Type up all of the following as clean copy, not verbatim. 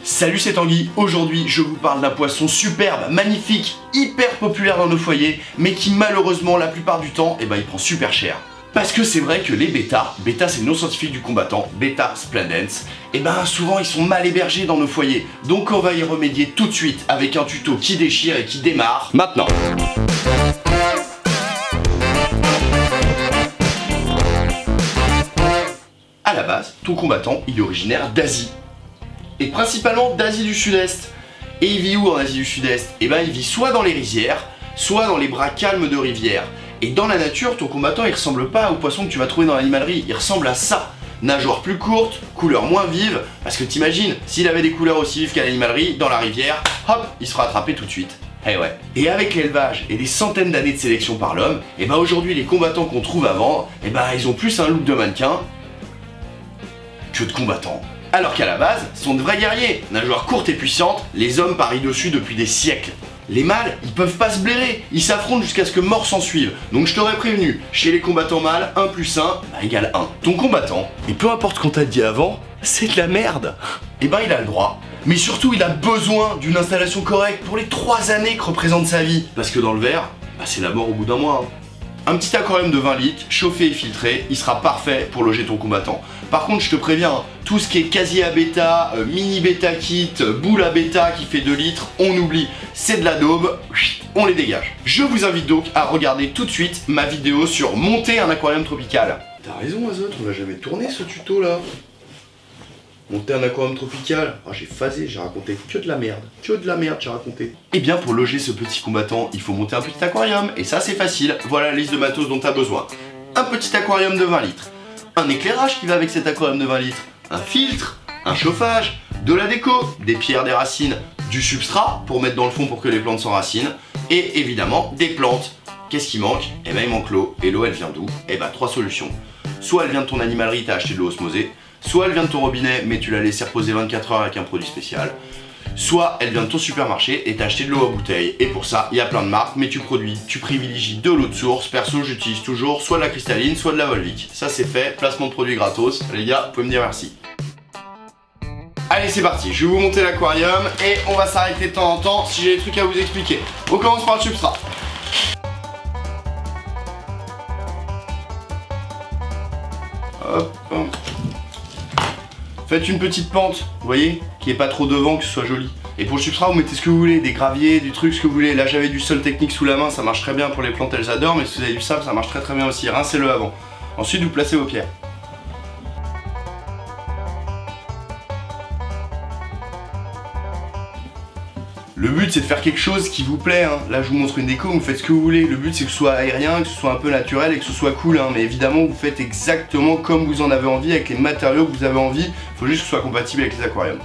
Salut, c'est Tanguy. Aujourd'hui je vous parle d'un poisson superbe, magnifique, hyper populaire dans nos foyers, mais qui malheureusement la plupart du temps, il prend super cher. Parce que c'est vrai que les bêtas c'est le nom scientifique du combattant, Beta splendens, souvent ils sont mal hébergés dans nos foyers. Donc on va y remédier tout de suite avec un tuto qui déchire et qui démarre maintenant. À la base, ton combattant il est originaire d'Asie. Et principalement d'Asie du Sud-Est. Et il vit où en Asie du Sud-Est? Il vit soit dans les rizières, soit dans les bras calmes de rivières. Et dans la nature, ton combattant il ressemble pas au poisson que tu vas trouver dans l'animalerie, il ressemble à ça. Nageoire plus courte, couleur moins vive, parce que t'imagines, s'il avait des couleurs aussi vives qu'à l'animalerie, dans la rivière, hop, il se fera attraper tout de suite. Eh ouais. Et avec l'élevage et des centaines d'années de sélection par l'homme, aujourd'hui les combattants qu'on trouve à vendre, ils ont plus un look de mannequin que de combattants. Alors qu'à la base, ce sont de vrais guerriers, nageoires courtes et puissantes, les hommes parient dessus depuis des siècles. Les mâles, ils peuvent pas se blairer, ils s'affrontent jusqu'à ce que mort s'en suive. Donc je t'aurais prévenu, chez les combattants mâles, 1 + 1 égale 1. Ton combattant, et peu importe ce qu'on t'a dit avant, c'est de la merde. Il a le droit. Mais surtout, il a besoin d'une installation correcte pour les 3 années que représente sa vie. Parce que dans le verre, c'est la mort au bout d'un mois. Un petit aquarium de 20 litres, chauffé et filtré, il sera parfait pour loger ton combattant. Par contre, je te préviens, tout ce qui est casier à bêta, mini bêta kit, boule à bêta qui fait 2 litres, on oublie, c'est de la daube, on les dégage. Je vous invite donc à regarder tout de suite ma vidéo sur monter un aquarium tropical. T'as raison Azot, on l'a jamais tourné ce tuto là. Monter un aquarium tropical, j'ai phasé, j'ai raconté que de la merde j'ai raconté. Pour loger ce petit combattant, il faut monter un petit aquarium, et ça c'est facile, voilà la liste de matos dont tu as besoin. Un petit aquarium de 20 litres, un éclairage qui va avec cet aquarium de 20 litres, un filtre, un chauffage, de la déco, des pierres, des racines, du substrat pour mettre dans le fond pour que les plantes s'enracinent, et évidemment des plantes. Qu'est-ce qui manque? Il manque l'eau, et l'eau elle vient d'où? 3 solutions. Soit elle vient de ton animalerie, t'as acheté de l'eau osmosée, soit elle vient de ton robinet mais tu l'as laissé reposer 24 heures avec un produit spécial, soit elle vient de ton supermarché et t'as acheté de l'eau à bouteille. Et pour ça, il y a plein de marques, mais tu privilégies de l'eau de source. Perso, j'utilise toujours soit de la cristalline, soit de la Volvic. Ça c'est fait, placement de produit gratos. Les gars, vous pouvez me dire merci. Allez, c'est parti, je vais vous monter l'aquarium et on va s'arrêter de temps en temps si j'ai des trucs à vous expliquer. On commence par le substrat. Hop. Faites une petite pente, vous voyez, qui est pas trop devant, que ce soit joli. Et pour le substrat, vous mettez ce que vous voulez, des graviers, du truc, ce que vous voulez. Là, j'avais du sol technique sous la main, ça marche très bien pour les plantes, elles adorent, mais si vous avez du sable, ça marche très bien aussi. Rincez-le avant. Ensuite, vous placez vos pierres. Le but c'est de faire quelque chose qui vous plaît, Là je vous montre une déco, vous faites ce que vous voulez. Le but c'est que ce soit aérien, que ce soit un peu naturel et que ce soit cool, Mais évidemment vous faites exactement comme vous en avez envie, avec les matériaux que vous avez envie. Il faut juste que ce soit compatible avec les aquariums.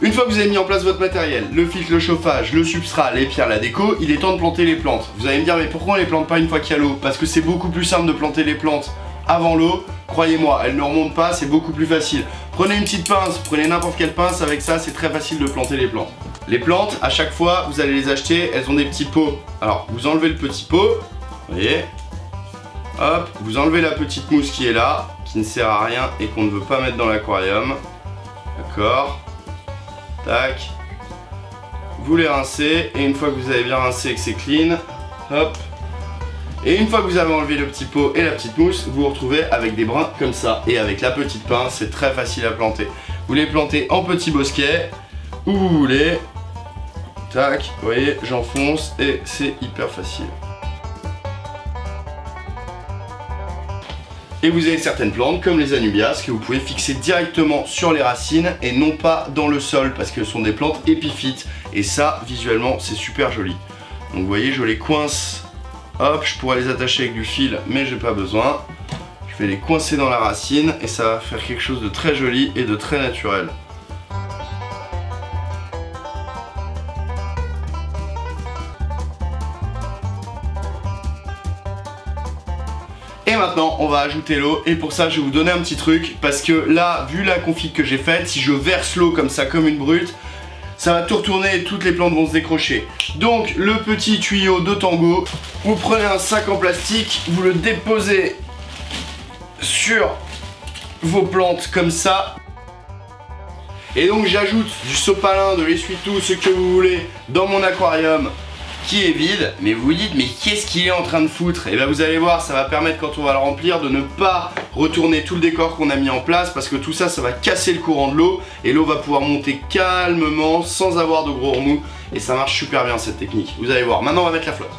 Une fois que vous avez mis en place votre matériel, le filtre, le chauffage, le substrat, les pierres, la déco, il est temps de planter les plantes. Vous allez me dire mais pourquoi on les plante pas une fois qu'il y a l'eau? Parce que c'est beaucoup plus simple de planter les plantes avant l'eau. Croyez-moi, elles ne remontent pas, c'est beaucoup plus facile. Prenez une petite pince, prenez n'importe quelle pince, avec ça c'est très facile de planter les plantes. Les plantes, à chaque fois, vous allez les acheter, elles ont des petits pots. Alors vous enlevez le petit pot, vous voyez, hop, vous enlevez la petite mousse qui est là, qui ne sert à rien et qu'on ne veut pas mettre dans l'aquarium. D'accord? Tac, vous les rincez et une fois que vous avez bien rincé et que c'est clean, hop, et une fois que vous avez enlevé le petit pot et la petite mousse, vous vous retrouvez avec des brins comme ça. Et avec la petite pince, c'est très facile à planter. Vous les plantez en petits bosquets, où vous voulez. Tac, vous voyez, j'enfonce et c'est hyper facile. Et vous avez certaines plantes comme les anubias que vous pouvez fixer directement sur les racines et non pas dans le sol parce que ce sont des plantes épiphytes et ça visuellement c'est super joli. Donc vous voyez, je les coince, hop, je pourrais les attacher avec du fil mais j'ai pas besoin. Je vais les coincer dans la racine et ça va faire quelque chose de très joli et de très naturel. Et maintenant on va ajouter l'eau et pour ça je vais vous donner un petit truc parce que là vu la config que j'ai faite, si je verse l'eau comme ça comme une brute, ça va tout retourner et toutes les plantes vont se décrocher. Donc le petit tuyau de Tango, vous prenez un sac en plastique, vous le déposez sur vos plantes comme ça. Et donc j'ajoute du sopalin, de l'essuie-tout, ce que vous voulez dans mon aquarium qui est vide. Mais vous vous dites, mais qu'est-ce qu'il est en train de foutre? Et bien vous allez voir, ça va permettre quand on va le remplir de ne pas retourner tout le décor qu'on a mis en place, parce que tout ça, ça va casser le courant de l'eau et l'eau va pouvoir monter calmement sans avoir de gros remous. Et ça marche super bien cette technique, vous allez voir. Maintenant on va mettre la flotte.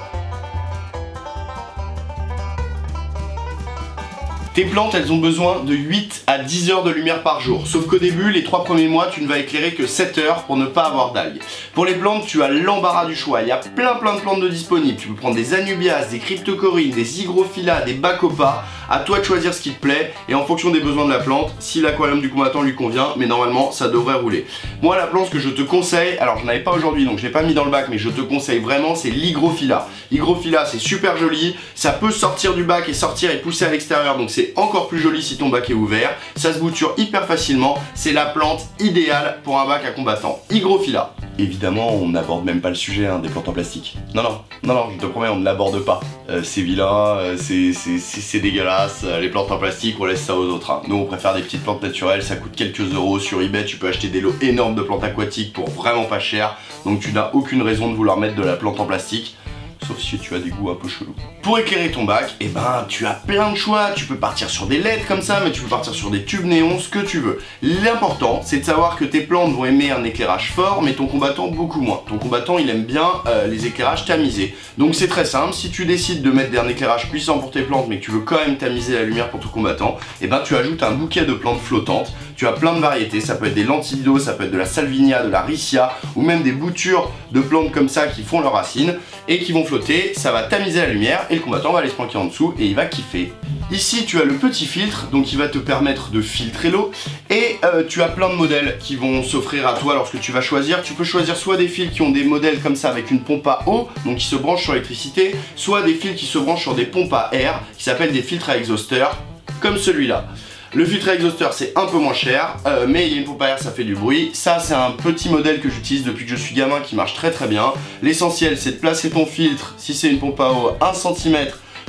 Tes plantes, elles ont besoin de 8 à 10 heures de lumière par jour. Sauf qu'au début, les 3 premiers mois, tu ne vas éclairer que 7 heures pour ne pas avoir d'algues. Pour les plantes, tu as l'embarras du choix. Il y a plein de plantes de disponibles. Tu peux prendre des anubias, des cryptocorynes, des hygrophila, des bacopas. À toi de choisir ce qui te plaît et en fonction des besoins de la plante, si l'aquarium du combattant lui convient, mais normalement, ça devrait rouler. Moi, la plante que je te conseille, alors je n'en avais pas aujourd'hui, donc je l'ai pas mis dans le bac, mais je te conseille vraiment, c'est l'hygrophila. L'hygrophila, c'est super joli. Ça peut sortir du bac et sortir et pousser à l'extérieur, donc c'est encore plus joli si ton bac est ouvert. Ça se bouture hyper facilement. C'est la plante idéale pour un bac à combattant. Hygrophila. Évidemment, on n'aborde même pas le sujet des plantes en plastique. Non, je te promets, on ne l'aborde pas. C'est vilain, c'est dégueulasse. Les plantes en plastique, on laisse ça aux autres. Nous, on préfère des petites plantes naturelles. Ça coûte quelques euros. Sur eBay, tu peux acheter des lots énormes de plantes aquatiques pour vraiment pas cher. Donc, tu n'as aucune raison de vouloir mettre de la plante en plastique. Sauf si tu as des goûts un peu chelous. Pour éclairer ton bac, eh ben, tu as plein de choix. Tu peux partir sur des LED comme ça, mais tu peux partir sur des tubes néons, ce que tu veux. L'important, c'est de savoir que tes plantes vont aimer un éclairage fort, mais ton combattant beaucoup moins. Ton combattant, il aime bien les éclairages tamisés. Donc c'est très simple, si tu décides de mettre un éclairage puissant pour tes plantes, mais que tu veux quand même tamiser la lumière pour ton combattant, eh ben, tu ajoutes un bouquet de plantes flottantes. Tu as plein de variétés, ça peut être des lentilles d'eau, ça peut être de la salvinia, de la riccia, ou même des boutures de plantes comme ça qui font leurs racines et qui vont flotter. Ça va tamiser la lumière et le combattant va aller se planquer en dessous et il va kiffer. Ici tu as le petit filtre, donc qui va te permettre de filtrer l'eau, et tu as plein de modèles qui vont s'offrir à toi lorsque tu vas choisir. Tu peux choisir soit des fils qui ont des modèles comme ça avec une pompe à eau, donc qui se branchent sur l'électricité, soit des fils qui se branchent sur des pompes à air, qui s'appellent des filtres à exhausteur, comme celui-là. Le filtre à exhausteur c'est un peu moins cher, mais il y a une pompe à air, ça fait du bruit. Ça c'est un petit modèle que j'utilise depuis que je suis gamin qui marche très bien. L'essentiel c'est de placer ton filtre, si c'est une pompe à eau, 1 cm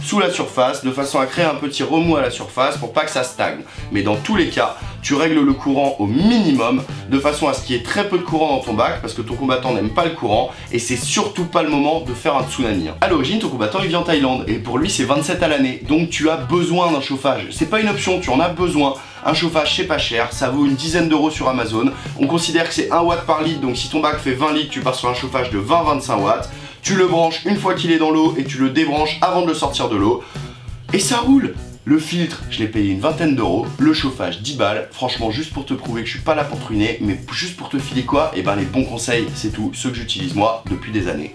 sous la surface, de façon à créer un petit remous à la surface pour pas que ça stagne. Mais dans tous les cas, tu règles le courant au minimum, de façon à ce qu'il y ait très peu de courant dans ton bac, parce que ton combattant n'aime pas le courant, et c'est surtout pas le moment de faire un tsunami. À l'origine, ton combattant il vit en Thaïlande, et pour lui c'est 27 à l'année, donc tu as besoin d'un chauffage. C'est pas une option, tu en as besoin. Un chauffage c'est pas cher, ça vaut une dizaine d'euros sur Amazon. On considère que c'est 1 watt par litre, donc si ton bac fait 20 litres, tu pars sur un chauffage de 20-25 watts. Tu le branches une fois qu'il est dans l'eau et tu le débranches avant de le sortir de l'eau. Et ça roule. Le filtre, je l'ai payé une vingtaine d'euros. Le chauffage, 10 balles. Franchement, juste pour te prouver que je suis pas là pour te ruiner, mais juste pour te filer quoi? Et ben les bons conseils, c'est tout. Ceux que j'utilise moi depuis des années.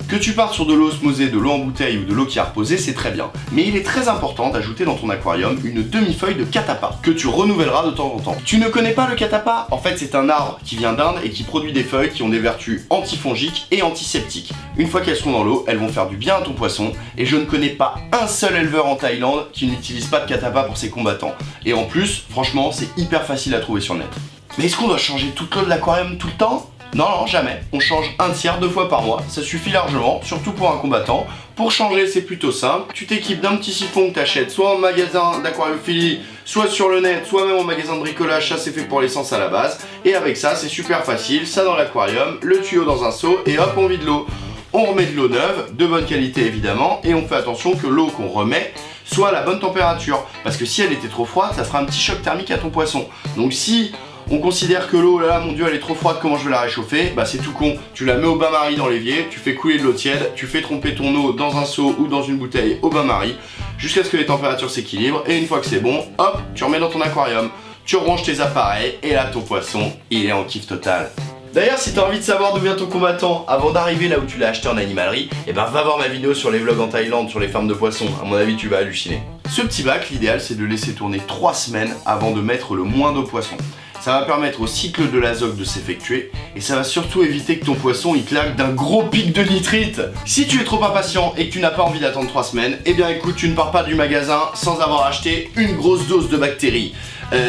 Que tu partes sur de l'eau osmosée, de l'eau en bouteille ou de l'eau qui a reposé, c'est très bien. Mais il est très important d'ajouter dans ton aquarium une demi-feuille de catappa, que tu renouvelleras de temps en temps. Tu ne connais pas le catappa? En fait, c'est un arbre qui vient d'Inde et qui produit des feuilles qui ont des vertus antifongiques et antiseptiques. Une fois qu'elles seront dans l'eau, elles vont faire du bien à ton poisson, et je ne connais pas un seul éleveur en Thaïlande qui n'utilise pas de catappa pour ses combattants. Et en plus, franchement, c'est hyper facile à trouver sur le net. Mais est-ce qu'on doit changer toute l'eau de l'aquarium tout le temps? Non, jamais. On change 1/3 2 fois par mois. Ça suffit largement, surtout pour un combattant. Pour changer, c'est plutôt simple. Tu t'équipes d'un petit siphon que tu achètes soit en magasin d'aquariophilie, soit sur le net, soit même en magasin de bricolage. Ça, c'est fait pour l'essence à la base. Et avec ça, c'est super facile. Ça dans l'aquarium, le tuyau dans un seau et hop, on vide l'eau. On remet de l'eau neuve, de bonne qualité évidemment, et on fait attention que l'eau qu'on remet soit à la bonne température. Parce que si elle était trop froide, ça fera un petit choc thermique à ton poisson. Donc si on considère que l'eau, là, mon dieu, elle est trop froide, comment je vais la réchauffer? Bah c'est tout con, tu la mets au bain-marie dans l'évier, tu fais couler de l'eau tiède, tu fais tremper ton eau dans un seau ou dans une bouteille au bain-marie, jusqu'à ce que les températures s'équilibrent, et une fois que c'est bon, hop, tu remets dans ton aquarium, tu ranges tes appareils, et là, ton poisson, il est en kiff total. D'ailleurs, si t'as envie de savoir d'où vient ton combattant avant d'arriver là où tu l'as acheté en animalerie, et ben va voir ma vidéo sur les vlogs en Thaïlande, sur les fermes de poissons, à mon avis tu vas halluciner. Ce petit bac, l'idéal c'est de le laisser tourner 3 semaines avant de mettre le moins de poissons. Ça va permettre au cycle de l'azote de s'effectuer et ça va surtout éviter que ton poisson il claque d'un gros pic de nitrite. Si tu es trop impatient et que tu n'as pas envie d'attendre 3 semaines, eh bien écoute, tu ne pars pas du magasin sans avoir acheté une grosse dose de bactéries.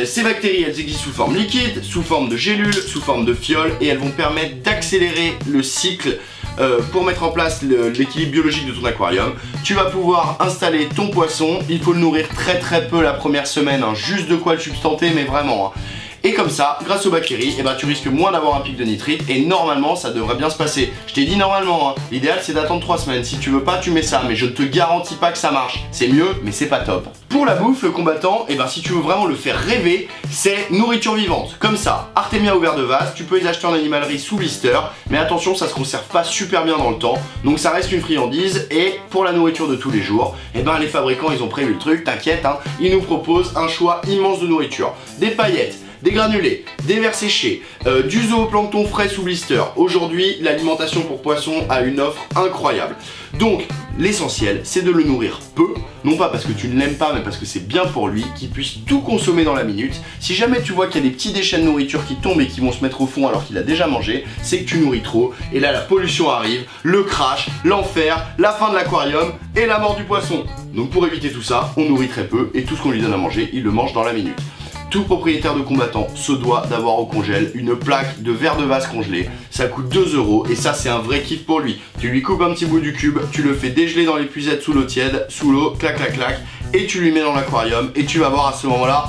Ces bactéries, elles existent sous forme liquide, sous forme de gélules, sous forme de fioles, et elles vont permettre d'accélérer le cycle pour mettre en place l'équilibre biologique de ton aquarium. Tu vas pouvoir installer ton poisson, il faut le nourrir très peu la première semaine, hein, juste de quoi le substanter, mais vraiment. Hein. Et comme ça, grâce aux bactéries, eh ben, tu risques moins d'avoir un pic de nitrite et normalement ça devrait bien se passer. Je t'ai dit normalement, hein. L'idéal c'est d'attendre 3 semaines. Si tu veux pas, tu mets ça, mais je ne te garantis pas que ça marche. C'est mieux, mais c'est pas top. Pour la bouffe, le combattant, eh ben, si tu veux vraiment le faire rêver, c'est nourriture vivante. Comme ça, Artemia au verre de vase, tu peux les acheter en animalerie sous blister, mais attention, ça se conserve pas super bien dans le temps, donc ça reste une friandise. Et pour la nourriture de tous les jours, eh ben, les fabricants ils ont prévu le truc, t'inquiète, hein, ils nous proposent un choix immense de nourriture. Des paillettes, des granulés, des vers séchés, du zooplancton frais sous blister. Aujourd'hui, l'alimentation pour poissons a une offre incroyable. Donc, l'essentiel, c'est de le nourrir peu, non pas parce que tu ne l'aimes pas, mais parce que c'est bien pour lui, qu'il puisse tout consommer dans la minute. Si jamais tu vois qu'il y a des petits déchets de nourriture qui tombent et qui vont se mettre au fond alors qu'il a déjà mangé, c'est que tu nourris trop, et là la pollution arrive, le crash, l'enfer, la fin de l'aquarium et la mort du poisson. Donc pour éviter tout ça, on nourrit très peu, et tout ce qu'on lui donne à manger, il le mange dans la minute. Tout propriétaire de combattant se doit d'avoir au congèle une plaque de verre de vase congelé. Ça coûte 2 € et ça c'est un vrai kiff pour lui. Tu lui coupes un petit bout du cube, tu le fais dégeler dans l'épuisette sous l'eau tiède, sous l'eau, clac clac clac, et tu lui mets dans l'aquarium et tu vas voir à ce moment-là,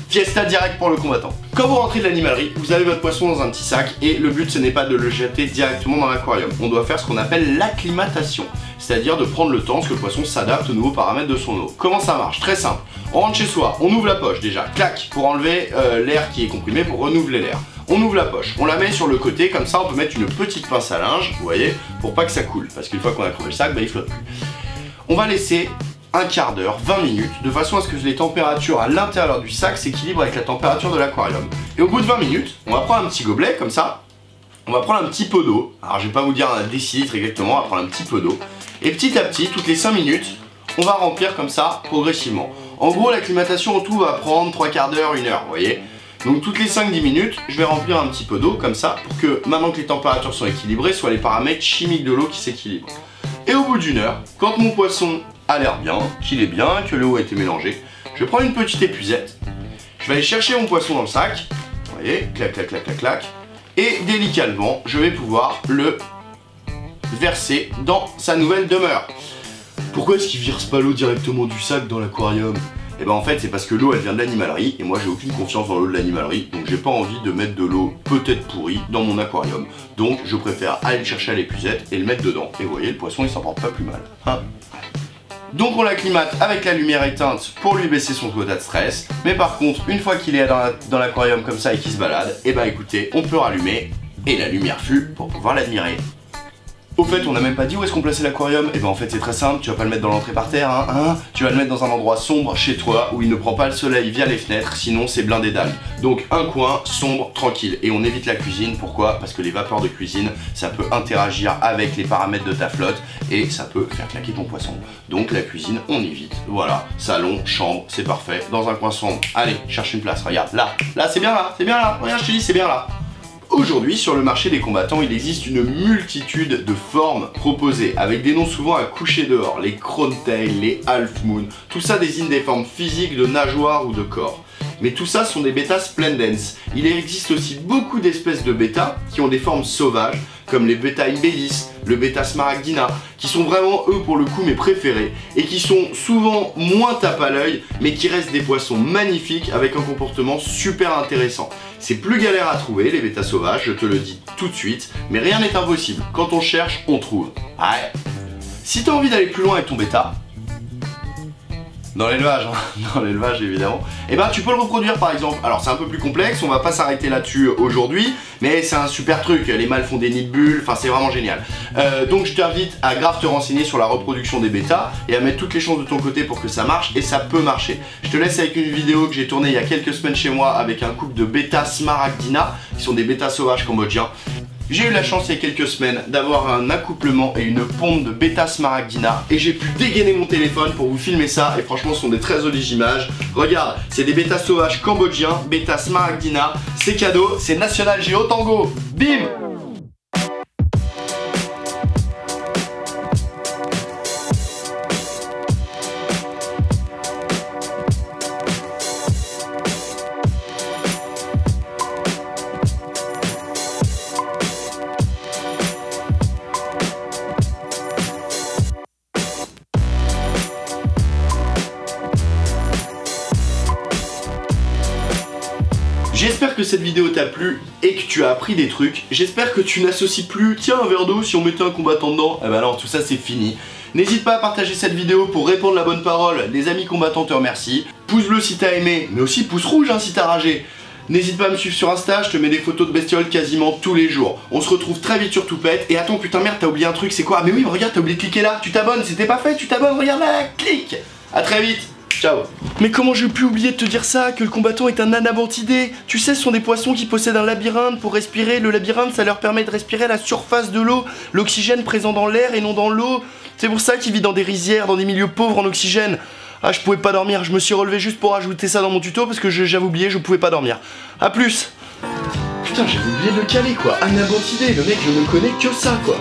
fiesta direct pour le combattant. Quand vous rentrez de l'animalerie, vous avez votre poisson dans un petit sac et le but ce n'est pas de le jeter directement dans l'aquarium. On doit faire ce qu'on appelle l'acclimatation, c'est-à-dire de prendre le temps parce que le poisson s'adapte aux nouveaux paramètres de son eau. Comment ça marche? Très simple. On rentre chez soi, on ouvre la poche déjà, clac, pour enlever l'air qui est comprimé, pour renouveler l'air. On ouvre la poche, on la met sur le côté, comme ça on peut mettre une petite pince à linge, vous voyez, pour pas que ça coule, parce qu'une fois qu'on a crevé le sac, bah, il flotte plus. On va laisser un quart d'heure, 20 minutes, de façon à ce que les températures à l'intérieur du sac s'équilibrent avec la température de l'aquarium. Et au bout de 20 minutes, on va prendre un petit gobelet, comme ça, on va prendre un petit peu d'eau, alors je vais pas vous dire un décilitre exactement, on va prendre un petit peu d'eau, et petit à petit, toutes les 5 minutes, on va remplir comme ça, progressivement. En gros, l'acclimatation en tout va prendre 3 quarts d'heure, 1 heure, vous voyez. Donc toutes les 5-10 minutes, je vais remplir un petit peu d'eau comme ça, pour que maintenant que les températures sont équilibrées, soit les paramètres chimiques de l'eau qui s'équilibrent. Et au bout d'une heure, quand mon poisson a l'air bien, qu'il est bien, que l'eau a été mélangée, je vais prendre une petite épuisette, je vais aller chercher mon poisson dans le sac, vous voyez, clac clac clac clac clac, et délicatement, je vais pouvoir le verser dans sa nouvelle demeure. Pourquoi est-ce qu'il verse pas l'eau directement du sac dans l'aquarium? Et ben en fait c'est parce que l'eau elle vient de l'animalerie et moi j'ai aucune confiance dans l'eau de l'animalerie, donc j'ai pas envie de mettre de l'eau peut-être pourrie dans mon aquarium. Donc je préfère aller le chercher à l'épuisette et le mettre dedans. Et vous voyez, le poisson il s'en porte pas plus mal. Hein? Donc on l'acclimate avec la lumière éteinte pour lui baisser son quota de stress. Mais par contre, une fois qu'il est dans l'aquarium comme ça et qu'il se balade, et ben écoutez, on peut rallumer et la lumière fut pour pouvoir l'admirer. Au fait, on n'a même pas dit où est-ce qu'on plaçait l'aquarium. Et ben en fait c'est très simple, tu vas pas le mettre dans l'entrée par terre, hein, tu vas le mettre dans un endroit sombre chez toi où il ne prend pas le soleil via les fenêtres, sinon c'est blindé d'algues. Donc un coin sombre, tranquille. Et on évite la cuisine, pourquoi? Parce que les vapeurs de cuisine, ça peut interagir avec les paramètres de ta flotte et ça peut faire claquer ton poisson. Donc la cuisine, on évite. Voilà, salon, chambre, c'est parfait. Dans un coin sombre, allez, cherche une place, regarde, là, c'est bien là, regarde, je te dis, c'est bien là. Aujourd'hui, sur le marché des combattants, il existe une multitude de formes proposées, avec des noms souvent à coucher dehors, les Crowntail, les Half Moon, tout ça désigne des formes physiques de nageoires ou de corps. Mais tout ça sont des bêtas splendens. Il existe aussi beaucoup d'espèces de bêtas qui ont des formes sauvages, comme les bêta imbellis, le bêta smaragdina, qui sont vraiment eux pour le coup mes préférés, et qui sont souvent moins tape à l'œil, mais qui restent des poissons magnifiques avec un comportement super intéressant. C'est plus galère à trouver les bêtas sauvages, je te le dis tout de suite, mais rien n'est impossible. Quand on cherche, on trouve. Ouais. Si tu as envie d'aller plus loin avec ton bêta, dans l'élevage, hein, dans l'élevage évidemment, et ben tu peux le reproduire par exemple. Alors c'est un peu plus complexe, on va pas s'arrêter là-dessus aujourd'hui, mais c'est un super truc, les mâles font des nids de bulles, enfin c'est vraiment génial. Donc je t'invite à grave te renseigner sur la reproduction des bêtas et à mettre toutes les chances de ton côté pour que ça marche, et ça peut marcher. Je te laisse avec une vidéo que j'ai tournée il y a quelques semaines chez moi avec un couple de bêta smaragdina, qui sont des bêtas sauvages cambodgiens. J'ai eu la chance il y a quelques semaines d'avoir un accouplement et une ponte de bêta smaragdina et j'ai pu dégainer mon téléphone pour vous filmer ça, et franchement ce sont des très jolies images. Regarde, c'est des bêtas sauvages cambodgiens, bêta smaragdina, c'est cadeau, c'est National Geo Tango. Bim! J'espère que cette vidéo t'a plu et que tu as appris des trucs. J'espère que tu n'associes plus, tiens, un verre d'eau si on mettait un combattant dedans. Eh ben non, tout ça c'est fini. N'hésite pas à partager cette vidéo pour répondre la bonne parole. Les amis combattants te remercient. Pouce bleu si t'as aimé, mais aussi pouce rouge hein, si t'as ragé. N'hésite pas à me suivre sur Insta, je te mets des photos de bestioles quasiment tous les jours. On se retrouve très vite sur Toupette. Et attends, putain merde, t'as oublié un truc, c'est quoi? Ah mais oui, regarde, t'as oublié de cliquer là. Tu t'abonnes, c'était pas fait, tu t'abonnes, regarde là, clique. À très vite. Ciao. Mais comment j'ai pu oublier de te dire ça, que le combattant est un anabantidé? Tu sais, ce sont des poissons qui possèdent un labyrinthe pour respirer. Le labyrinthe, ça leur permet de respirer à la surface de l'eau, l'oxygène présent dans l'air et non dans l'eau. C'est pour ça qu'il vit dans des rizières, dans des milieux pauvres en oxygène. Ah, je pouvais pas dormir, je me suis relevé juste pour ajouter ça dans mon tuto parce que j'avais oublié, je pouvais pas dormir. A plus. Putain, j'avais oublié de le caler quoi, anabantidé, le mec je ne connais que ça quoi.